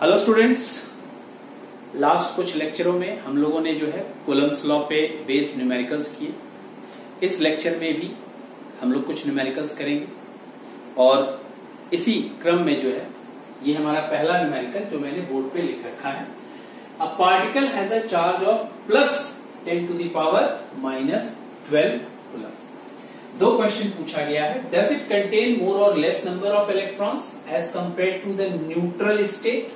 Hello students, last कुछ लेक्चरों में हम लोगों ने जो है कूलम्ब्स लॉ पे बेस्ड न्यूमेरिकल्स किए। इस लेक्चर में भी हम लोग कुछ न्यूमेरिकल्स करेंगे और इसी क्रम में जो है ये हमारा पहला न्यूमेरिकल जो मैंने बोर्ड पे लिख रखा है। A particle has a charge of plus 10 to the power minus 12 coulomb. दो क्वेश्चन पूछा गया है। डज इट कंटेन मोर और less number of electrons as compared to the neutral state.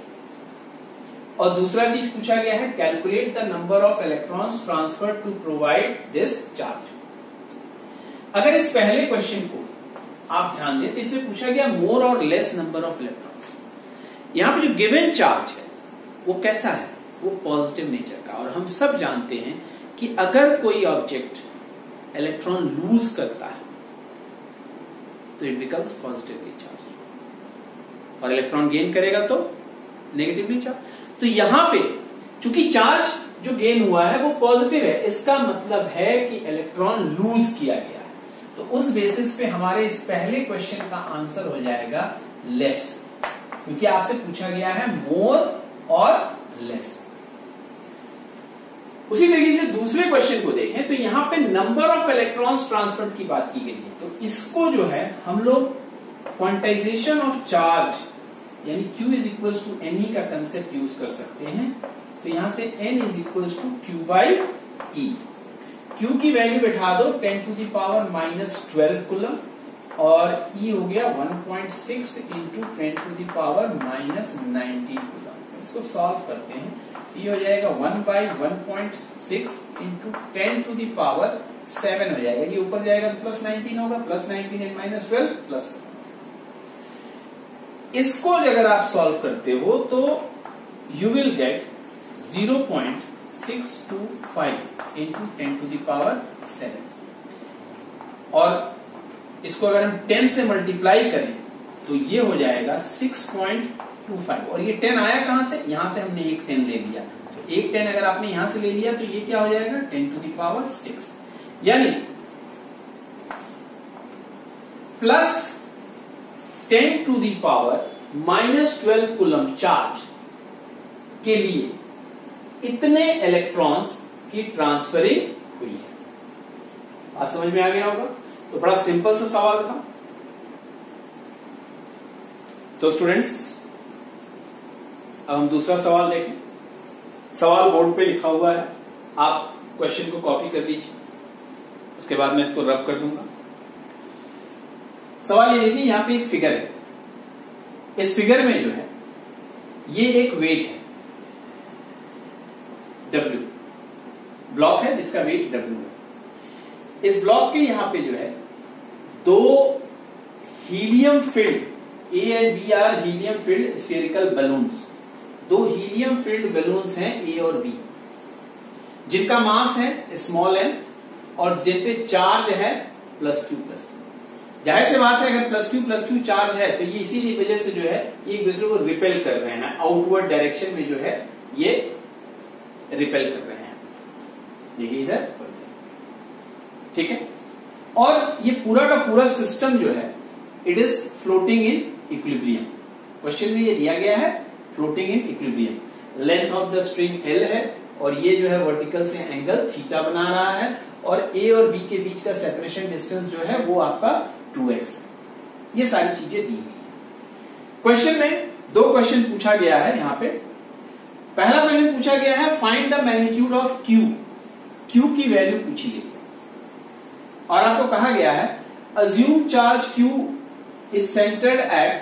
और दूसरा चीज पूछा गया है, calculate the number of electrons transfer to provide this charge. अगर इस पहले क्वेश्चन को आप ध्यान दें तो इसमें पूछा गया मोर और लेस नंबर ऑफ इलेक्ट्रॉन्स। यहां पे जो गिवन चार्ज है वो कैसा है, वो पॉजिटिव नेचर का। और हम सब जानते हैं कि अगर कोई ऑब्जेक्ट इलेक्ट्रॉन लूज करता है तो इट बिकम्स पॉजिटिवली चार्ज, और इलेक्ट्रॉन गेन करेगा तो नेगेटिवली चार्ज। तो यहां पे चूंकि चार्ज जो गेन हुआ है वो पॉजिटिव है, इसका मतलब है कि इलेक्ट्रॉन लूज किया गया है। तो उस बेसिस पे हमारे इस पहले क्वेश्चन का आंसर हो जाएगा लेस, क्योंकि आपसे पूछा गया है मोर और लेस। उसी तरीके से दूसरे क्वेश्चन को देखें तो यहां पे नंबर ऑफ इलेक्ट्रॉन्स ट्रांसफर की बात की गई है। तो इसको जो है हम लोग क्वांटाइजेशन ऑफ चार्ज यानी Q is equal to NE का कंसेप्ट यूज कर सकते हैं। तो यहां से N is equal to Q by E। Q की वैल्यू बैठा दो 10 to the power minus 12 coulomb, और E हो गया 1.6 into 10 to the power minus 19 coulomb. इसको सॉल्व करते हैं तो ये हो जाएगा 1 by 1.6 into 10 to the power 7 हो जाएगा। ये ऊपर जाएगा तो प्लस 19 होगा, प्लस 19 एंड माइनस 12 प्लस। इसको अगर आप सॉल्व करते हो तो you will get 0.625 into 10 to the power 7, और इसको अगर हम 10 से मल्टीप्लाई करें तो ये हो जाएगा 6.25। और ये 10 आया कहां से, यहां से हमने एक 10 ले लिया। तो एक 10 अगर आपने यहां से ले लिया तो ये क्या हो जाएगा 10 to the power 6, यानी plus 10 to the power minus 12 coulomb charge के लिए इतने इलेक्ट्रॉन्स की ट्रांसफरिंग हुई है। बात समझ में आ गया होगा। तो बड़ा सिंपल सा सवाल था। तो स्टूडेंट्स अब हम दूसरा सवाल देखें। सवाल बोर्ड पे लिखा हुआ है, आप क्वेश्चन को कॉपी कर लीजिए, उसके बाद मैं इसको रब कर दूंगा। सवाल ये देखिए, यहां पे एक फिगर है। इस फिगर में जो है ये एक वेट है W, ब्लॉक है जिसका वेट W है। इस ब्लॉक के यहां पे जो है दो helium filled A and B are helium filled spherical balloons, दो हीलियम फिल्ड बलून्स हैं A और B, जिनका मास है स्मॉल m और जिन पे चार्ज है प्लस Q। जाहिर सी बात है अगर प्लस क्यू चार्ज है तो ये इसीलिए वजह से जो है ये एक दूसरे को रिपेल कर रहे हैं, आउटवर्ड डायरेक्शन में जो है ये रिपेल कर रहे हैं। देखिए इधर, ठीक है। और ये पूरा का पूरा सिस्टम जो है it is floating in equilibrium. Question में ये दिया गया है floating in equilibrium. Length of the string L है और ये जो है वर्टिकल से एंगल थीटा बना रहा है, और A और B के बीच का सेपरेशन डिस्टेंस जो है वो आपका 2x। ये सारी चीजें दी हुई है। क्वेश्चन में दो क्वेश्चन पूछा गया है। यहां पे पहला क्वेश्चन पूछा गया है find the magnitude of Q की वैल्यू पूछी गई और आपको कहा गया है assume charge Q is centred at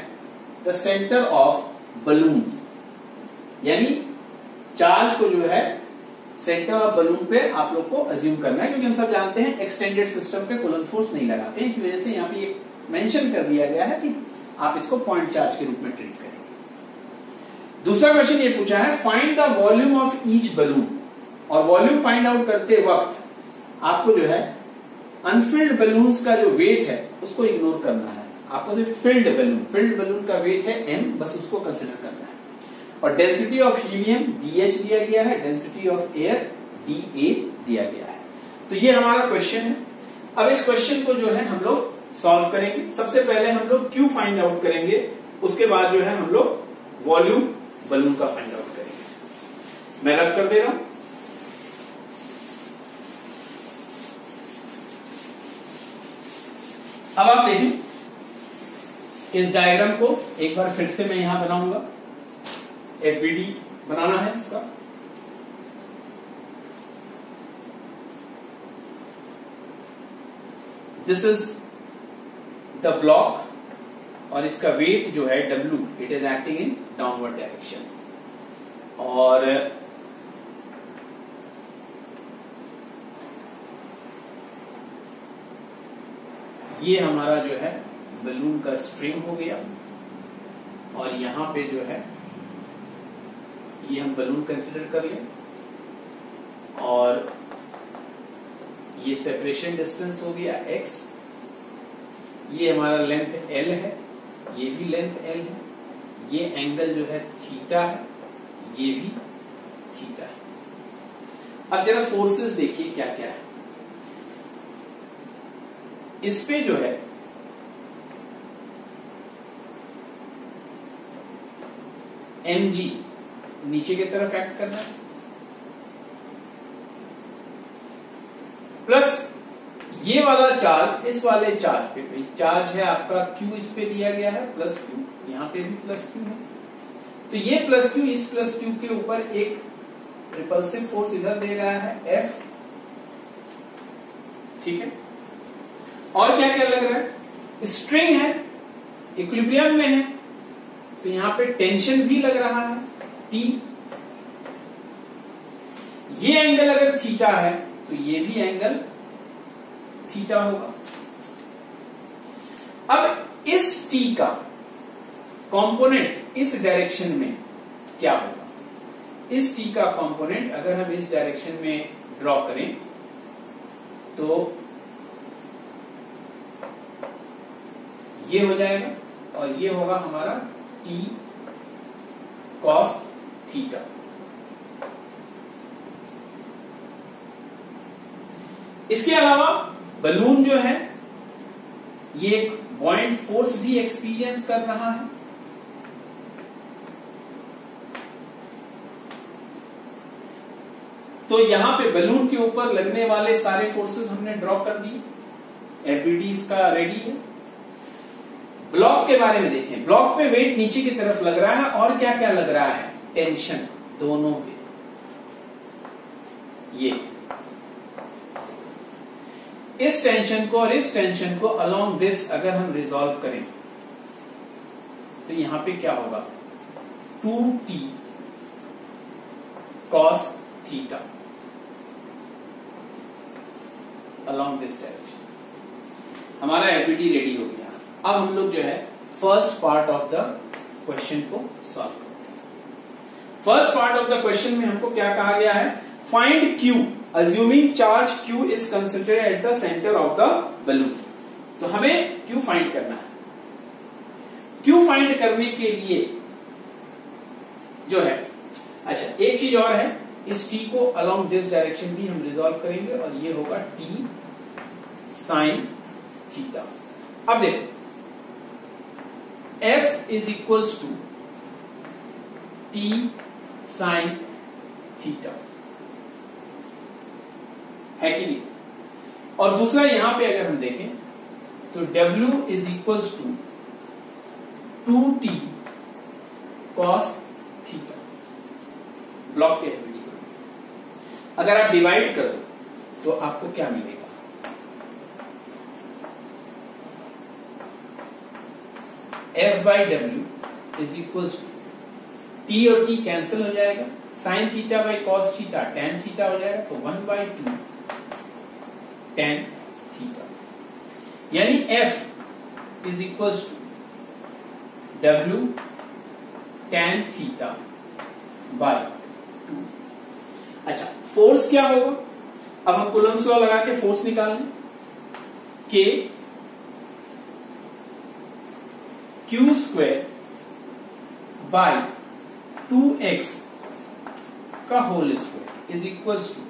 the centre of balloon, यानी चार्ज को जो है सेंटर ऑफ बलून पे आप लोग को अज्यूम करना है, क्योंकि हम सब जानते हैं एक्सटेंडेड सिस्टम पे कूलम्ब फोर्स नहीं लगाते, इसी वजह से यहाँ पे ये मेंशन कर दिया गया है कि आप इसको पॉइंट चार्ज के रूप में ट्रीट करेंगे। दूसरा क्वेश्चन ये पूछा है find the volume of each balloon, और वॉल्यूम फाइंड आउट करते वक्त आपको जो है अनफिल्ड बलून्स का जो वेट है उसको इग्नोर करना है। आपको सिर्फ फिल्ड बलून का वेट है m, बस उसको कंसिडर करना है। और डेंसिटी ऑफ हीलियम DH दिया गया है, डेंसिटी ऑफ एयर DA दिया गया है। तो ये हमारा क्वेश्चन है। अब इस क्वेश्चन को जो है हम लोग सॉल्व करेंगे। सबसे पहले हम लोग Q फाइंड आउट करेंगे, उसके बाद जो है हम लोग वॉल्यूम बलून का फाइंड आउट करेंगे। मैं रब कर दे रहा हूं। अब आप देखें, इस डायग्राम को एक बार फिर से मैं यहां बनाऊंगा। एफबीडी बनाना है इसका। दिस इज द ब्लॉक और इसका वेट जो है W, it is acting in downward direction. और ये हमारा जो है बलून का स्ट्रिंग हो गया। और यहां पे जो है ये हम बलून कंसिडर कर लें। और ये सेपरेशन डिस्टेंस हो गया x। ये हमारा लेंथ L है, ये भी लेंथ L है। ये एंगल जो है थीटा है, ये भी थीटा है। अब जरा फोर्सेस देखिए क्या क्या है। इस पे जो है mg नीचे की तरफ एक्ट करना है, प्लस ये वाला चार्ज इस वाले चार्ज पे, चार्ज है आपका Q, इस पे दिया गया है प्लस Q, यहां पे भी प्लस Q है। तो ये प्लस Q इस प्लस Q के ऊपर एक रिपल्सिव फोर्स इधर दे रहा है F, ठीक है। और क्या क्या लग रहा है, स्ट्रिंग है, इक्विलिब्रियम में है, तो यहां पे टेंशन भी लग रहा है T। ये एंगल अगर थीटा है तो ये भी एंगल थीटा होगा। अब इस T का कंपोनेंट इस डायरेक्शन में क्या होगा। इस T का कंपोनेंट अगर हम इस डायरेक्शन में ड्रॉ करें तो ये हो जाएगा और ये होगा हमारा T cos थीटा। इसके अलावा बलून जो है ये एक बॉइंट फोर्स भी एक्सपीरियंस कर रहा है। तो यहां पे बलून के ऊपर लगने वाले सारे फोर्सेस हमने ड्रॉ कर दिए। एफबीडी इसका रेडी है। ब्लॉक के बारे में देखें। ब्लॉक पे वेट नीचे की तरफ लग रहा है और क्या क्या लग रहा है, टेंशन दोनों पे। ये इस टेंशन को और इस टेंशन को अलोंग दिस अगर हम रिजॉल्व करें तो यहां पे क्या होगा, 2t cos theta along this direction. हमारा एफबीडी रेडी हो गया। अब हम लोग जो है first part of the question को सॉल्व करते हैं। First part of the question में हमको क्या कहा गया है, find Q assuming charge Q is concentrated at the centre of the balloon. तो हमें Q फाइंड करना है। Q फाइंड करने के लिए जो है, अच्छा एक चीज और है, इस T को अलोंग दिस डायरेक्शन भी हम रिजॉल्व करेंगे और ये होगा T साइन थीटा। अब देखो F is equals to T sine theta, है कि नहीं। और दूसरा यहां पे अगर हम देखें तो W is equals to 2t cos theta. Block के एफबीडी को अगर आप डिवाइड कर दो तो आपको क्या मिलेगा, F by W is equals to T और T कैंसिल हो जाएगा, sine theta by cos theta tan theta हो जाएगा, तो 1/2 टेन थीटा। यानी F is equals to W tan theta by 2। अच्छा फोर्स क्या होगा, अब हम कूलम्स लॉ लगा के फोर्स निकाल लें। K Q square by 2x का whole square is equals to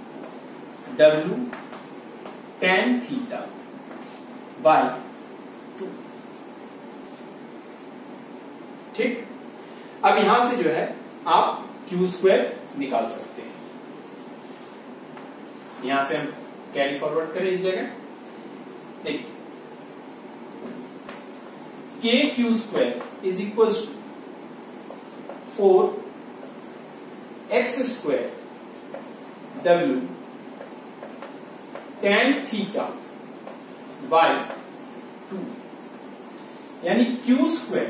W tan theta by 2। ठीक, अब यहां से जो है आप क्यू स्क्वायर निकाल सकते हैं। यहां से हम कैरी फॉरवर्ड करें इस जगह, देखिए k q square is equal to 4x square w tan theta by 2, यानी q square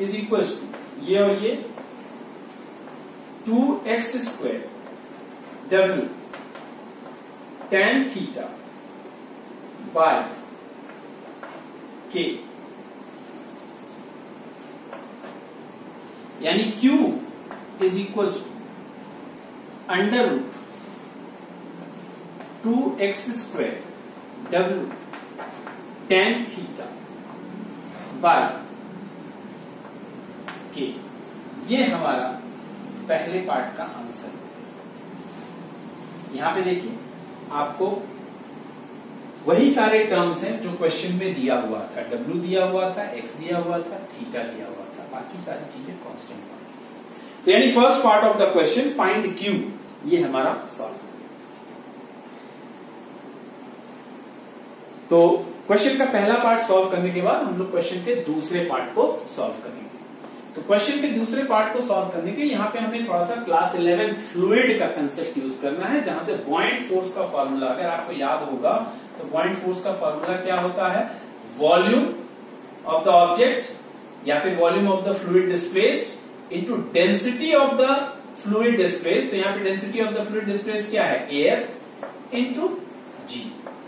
is equal to ये और ये 2x square w tan theta by k, यानी Q is equal to under root 2x square W tan theta by k। ये हमारा पहले part का answer है। यहां पे देखिए आपको वही सारे टर्म्स हैं जो क्वेश्चन में दिया हुआ था, W दिया हुआ था, x दिया हुआ था, थीटा दिया हुआ था, बाकी सारी चीजें कांस्टेंट पार्ट। तो यानी first part of the question find Q, ये हमारा सॉल्व। तो क्वेश्चन का पहला पार्ट सॉल्व करने के बाद हम लोग क्वेश्चन के दूसरे पार्ट को सॉल्व करेंगे। तो क्वेश्चन के दूसरे पार्ट को सॉल्व करने के यहाँ पे हमें थोड़ा सा क्लास 11 फ्लूइड का कंसेप्ट यूज करना है, जहां से बॉइंट फोर्स का फॉर्मूला, अगर आपको याद होगा तो बॉइंट फोर्स का फॉर्मूला क्या होता है, वॉल्यूम ऑफ द ऑब्जेक्ट या फिर volume of the fluid displaced into density of the fluid displaced. तो यहाँ पे density of the fluid displaced क्या है, एयर इनटू जी।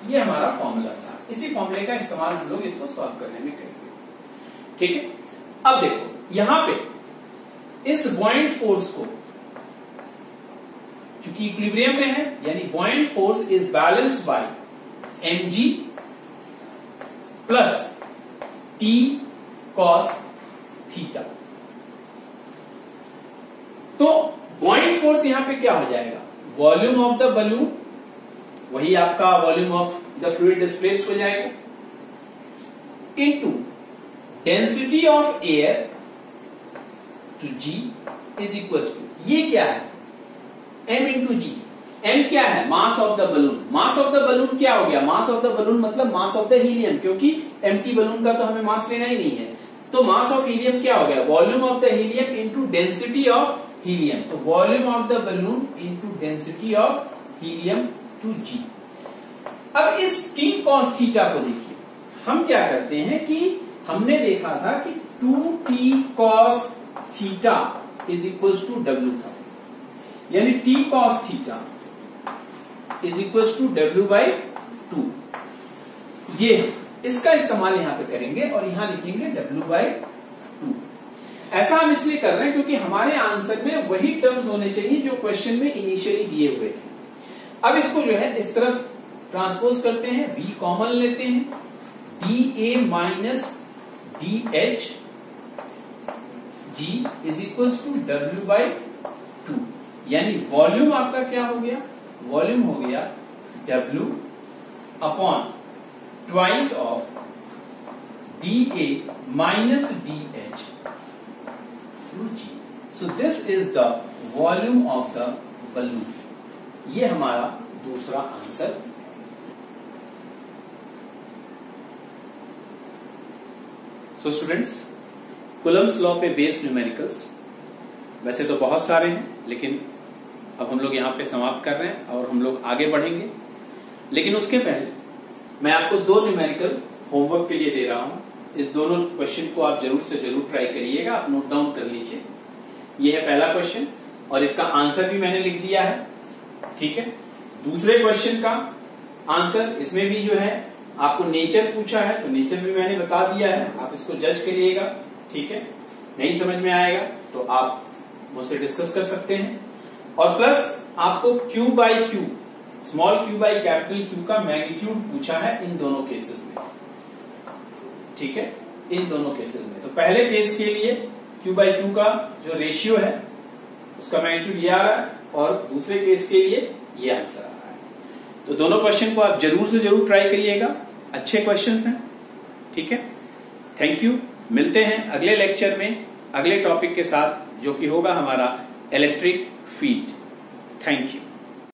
ये हमारा फॉर्मूला था, इसी फॉर्मूले का इस्तेमाल हम लोग इसको सॉल्व करने में करेंगे। ठीक है, अब देखो यहां पे इस बॉइंट फोर्स को, चूंकि इक्विलिब्रियम में है, यानी बॉइंट force is balanced bye mg plus t cos theta. तो बॉइंट फोर्स यहां पे क्या हो जाएगा, वॉल्यूम ऑफ द बलून, वही आपका volume of the fluid displaced हो जाएगा, into density of air to g is equal to, ये क्या है, m इंटू जी। m क्या है, mass of the balloon. Mass of the balloon क्या हो गया, मास ऑफ द बलून मतलब मास ऑफ द हीलियम, क्योंकि एम्प्टी बलून का तो हमें मास लेना ही नहीं है। तो मास ऑफ हीलियम क्या हो गया, volume of the helium into density of helium. तो volume of the balloon into density of helium to g. अब इस t cos थीटा को देखिए, हम क्या करते हैं कि हमने देखा था कि 2t cos theta is equal to W था, यानी t cos theta is equal to W by 2। ये इसका इस्तेमाल यहां पे करेंगे और यहां लिखेंगे W बाई 2। ऐसा हम इसलिए कर रहे हैं क्योंकि हमारे आंसर में वही टर्म्स होने चाहिए जो क्वेश्चन में इनिशियली दिए हुए थे। अब इसको जो है इस तरफ ट्रांसपोज करते हैं, v कॉमन लेते हैं, dA minus dH g is equal to W by 2, यानी वॉल्यूम आपका क्या हो गया, वॉल्यूम हो गया W upon twice of dA minus dH through g। So this is the volume of the balloon. ये हमारा दूसरा answer. So students, Coulomb's law पे बेस्ड न्यूमेरिकल्स वैसे तो बहुत सारे हैं, लेकिन अब हम लोग यहाँ पे समाप्त कर रहे हैं और हम लोग आगे बढ़ेंगे। लेकिन उसके पहले मैं आपको दो न्यूमेरिकल होमवर्क के लिए दे रहा हूं। इस दोनों क्वेश्चन को आप जरूर से जरूर ट्राई करिएगा, आप नोट डाउन कर लीजिए। ये है पहला क्वेश्चन और इसका आंसर भी मैंने लिख दिया है। ठीक है, दूसरे क्वेश्चन का आंसर, इसमें भी जो है आपको नेचर पूछा है, तो नेचर भी मैंने बता दिया है, आप इसको जज करिएगा। ठीक है, नहीं समझ में आएगा तो आप मुझसे डिस्कस कर सकते हैं। और प्लस आपको Q by Q, small q by capital Q का मैग्नीट्यूड पूछा है इन दोनों केसेस में। ठीक है, इन दोनों केसेस में। तो पहले केस के लिए Q बाई Q का जो रेशियो है उसका मैग्नीट्यूड ये आ रहा है और दूसरे केस के लिए ये आंसर आ रहा है। तो दोनों क्वेश्चन को आप जरूर से जरूर ट्राई करिएगा, अच्छे क्वेश्चंस हैं। ठीक है, थैंक यू। मिलते हैं अगले लेक्चर में अगले टॉपिक के साथ, जो कि होगा हमारा इलेक्ट्रिक फील्ड। Thank you.